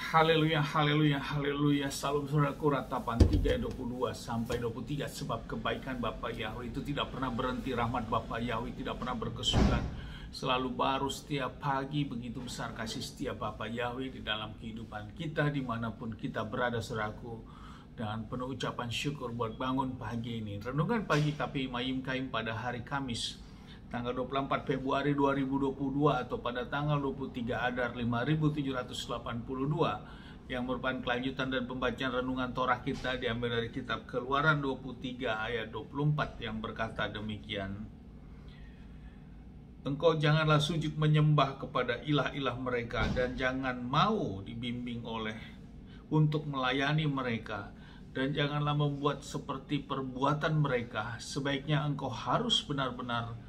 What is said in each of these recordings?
Haleluya, haleluya, haleluya. Salam saudaraku, Ratapan 3:22 sampai 23. Sebab kebaikan Bapa Yahweh itu tidak pernah berhenti, rahmat Bapa Yahweh tidak pernah berkesudahan, selalu baru setiap pagi. Begitu besar kasih setia Bapa Yahweh di dalam kehidupan kita dimanapun kita berada, saudaraku. Dan penuh ucapan syukur buat bangun pagi ini. Renungan pagi KPI Mayim Kaim pada hari Kamis tanggal 24 Februari 2022 atau pada tanggal 23 Adar 5782 yang merupakan kelanjutan dan pembacaan renungan Torah kita diambil dari kitab Keluaran 23 ayat 24 yang berkata demikian. Engkau janganlah sujud menyembah kepada ilah-ilah mereka dan jangan mau dibimbing untuk melayani mereka, dan janganlah membuat seperti perbuatan mereka. Sebaiknya engkau harus benar-benar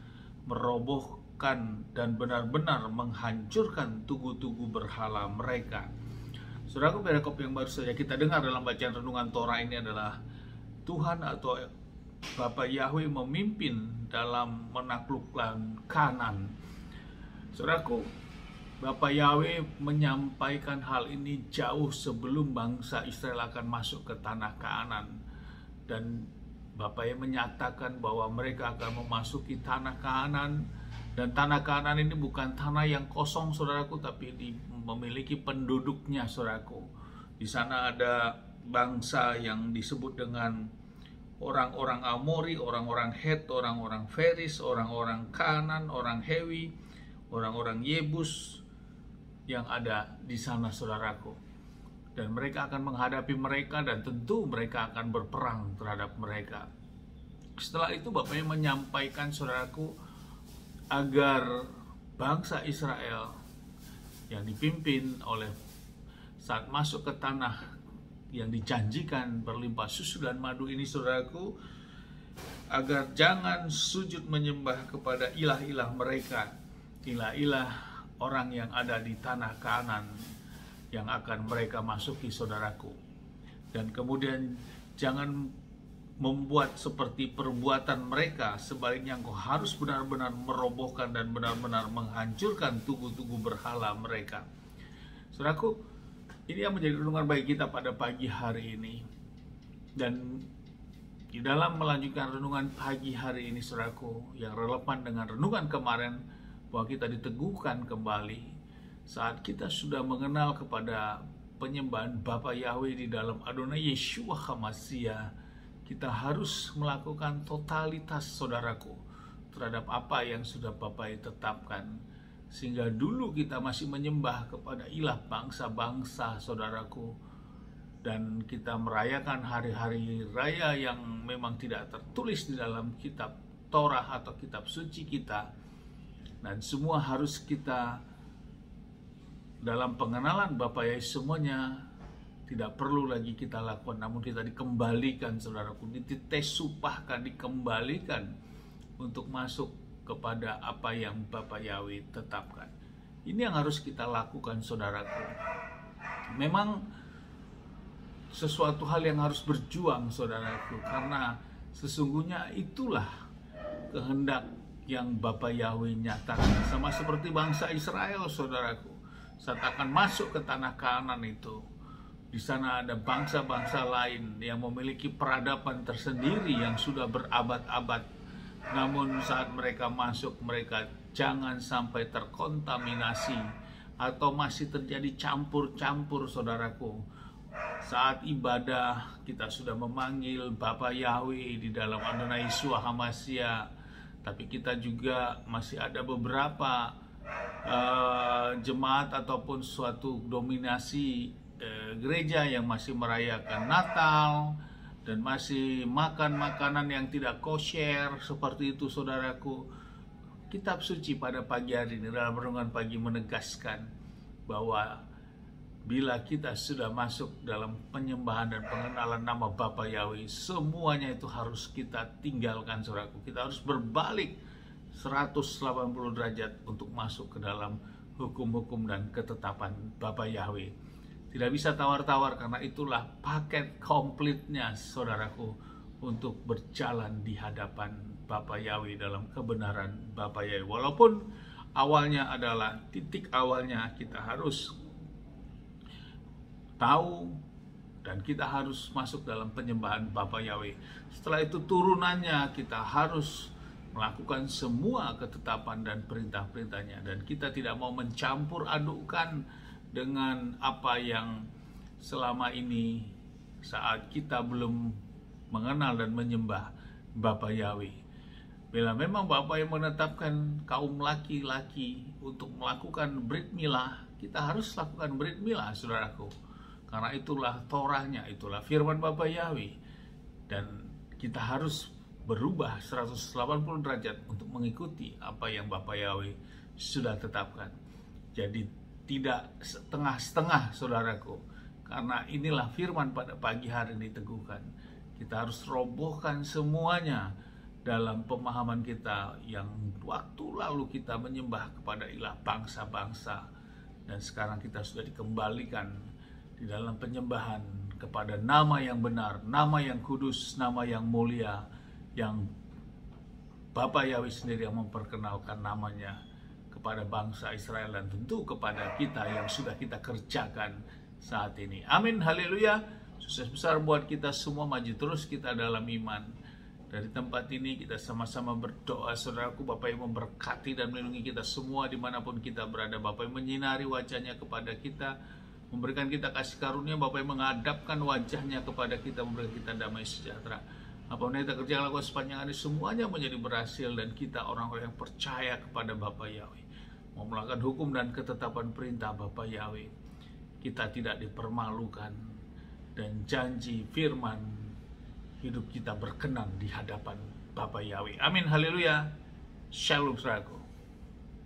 merobohkan dan benar-benar menghancurkan tugu-tugu berhala mereka. Saudaraku, perikop yang baru saja kita dengar dalam bacaan renungan Torah ini adalah Tuhan atau Bapa Yahweh memimpin dalam menaklukkan Kanan. Saudaraku, Bapa Yahweh menyampaikan hal ini jauh sebelum bangsa Israel akan masuk ke tanah Kanan, dan Bapa Yahweh menyatakan bahwa mereka akan memasuki tanah Kanan, dan tanah Kanan ini bukan tanah yang kosong, saudaraku, tapi memiliki penduduknya, saudaraku. Di sana ada bangsa yang disebut dengan orang-orang Amori, orang-orang Het, orang-orang Feris, orang-orang Kanan, orang Hewi, orang-orang Yebus yang ada di sana, saudaraku. Dan mereka akan menghadapi mereka, dan tentu mereka akan berperang terhadap mereka. Setelah itu Bapaknya menyampaikan, saudaraku, agar bangsa Israel yang dipimpin oleh saat masuk ke tanah yang dijanjikan berlimpah susu dan madu ini, saudaraku, agar jangan sujud menyembah kepada ilah-ilah mereka, ilah-ilah orang yang ada di tanah Kanan yang akan mereka masuki, saudaraku. Dan kemudian jangan membuat seperti perbuatan mereka, sebaliknya engkau harus benar-benar merobohkan dan benar-benar menghancurkan tugu-tugu berhala mereka. Saudaraku, ini yang menjadi renungan bagi kita pada pagi hari ini. Dan di dalam melanjutkan renungan pagi hari ini, saudaraku, yang relevan dengan renungan kemarin, bahwa kita diteguhkan kembali saat kita sudah mengenal kepada penyembahan Bapa Yahweh di dalam Adonai Yeshua HaMashiach. Kita harus melakukan totalitas, saudaraku, terhadap apa yang sudah Bapa tetapkan. Sehingga dulu kita masih menyembah kepada ilah bangsa-bangsa, saudaraku, dan kita merayakan hari-hari raya yang memang tidak tertulis di dalam kitab Torah atau kitab suci kita. Dan semua harus kita dalam pengenalan Bapa Yesus, semuanya tidak perlu lagi kita lakukan, namun kita dikembalikan, saudaraku, ditesupahkan, dikembalikan untuk masuk kepada apa yang Bapa Yahweh tetapkan. Ini yang harus kita lakukan, saudaraku. Memang sesuatu hal yang harus berjuang, saudaraku, karena sesungguhnya itulah kehendak yang Bapa Yahweh nyatakan. Sama seperti bangsa Israel, saudaraku, saat akan masuk ke tanah Kanan itu, di sana ada bangsa-bangsa lain yang memiliki peradaban tersendiri yang sudah berabad-abad. Namun saat mereka masuk, mereka jangan sampai terkontaminasi atau masih terjadi campur-campur, saudaraku. Saat ibadah kita sudah memanggil Bapa Yahweh di dalam Adonai Yeshua HaMashiach, tapi kita juga masih ada beberapa jemaat ataupun suatu dominasi gereja yang masih merayakan Natal dan masih makan makanan yang tidak kosher seperti itu, saudaraku. Kitab suci pada pagi hari ini dalam renungan pagi menegaskan bahwa bila kita sudah masuk dalam penyembahan dan pengenalan nama Bapa Yahweh, semuanya itu harus kita tinggalkan, saudaraku. Kita harus berbalik 180 derajat untuk masuk ke dalam hukum-hukum dan ketetapan Bapa Yahweh. Tidak bisa tawar-tawar, karena itulah paket komplitnya, saudaraku, untuk berjalan di hadapan Bapa Yahweh dalam kebenaran Bapa Yahweh. Walaupun awalnya adalah titik awalnya kita harus tahu, dan kita harus masuk dalam penyembahan Bapa Yahweh. Setelah itu turunannya kita harus melakukan semua ketetapan dan perintah-perintahnya, dan kita tidak mau mencampur adukkan dengan apa yang selama ini saat kita belum mengenal dan menyembah Bapa Yahweh. Bila memang Bapa yang menetapkan kaum laki-laki untuk melakukan brit milah, kita harus lakukan brit milah, saudaraku. Karena itulah Torahnya, itulah firman Bapa Yahweh. Dan kita harus berubah 180 derajat untuk mengikuti apa yang Bapa Yahweh sudah tetapkan. Jadi tidak setengah-setengah, saudaraku. Karena inilah firman pada pagi hari ini diteguhkan. Kita harus robohkan semuanya dalam pemahaman kita yang waktu lalu kita menyembah kepada ilah bangsa-bangsa, dan sekarang kita sudah dikembalikan di dalam penyembahan kepada nama yang benar, nama yang kudus, nama yang mulia, yang Bapa Yahweh sendiri yang memperkenalkan namanya kepada bangsa Israel dan tentu kepada kita yang sudah kita kerjakan saat ini. Amin, haleluya. Sukses besar buat kita semua, maju terus kita dalam iman. Dari tempat ini kita sama-sama berdoa, saudaraku. Bapa yang memberkati dan melindungi kita semua dimanapun kita berada. Bapa yang menyinari wajahnya kepada kita, memberikan kita kasih karunia. Bapa yang menghadapkan wajahnya kepada kita, memberikan kita damai sejahtera. Apapun yang kita kerjakan lakukan sepanjang hari, semuanya menjadi berhasil, dan kita orang-orang yang percaya kepada Bapa Yahweh, mau melakukan hukum dan ketetapan perintah Bapa Yahweh. Kita tidak dipermalukan, dan janji firman hidup kita berkenan di hadapan Bapa Yahweh. Amin, haleluya. Shalom, saudaraku.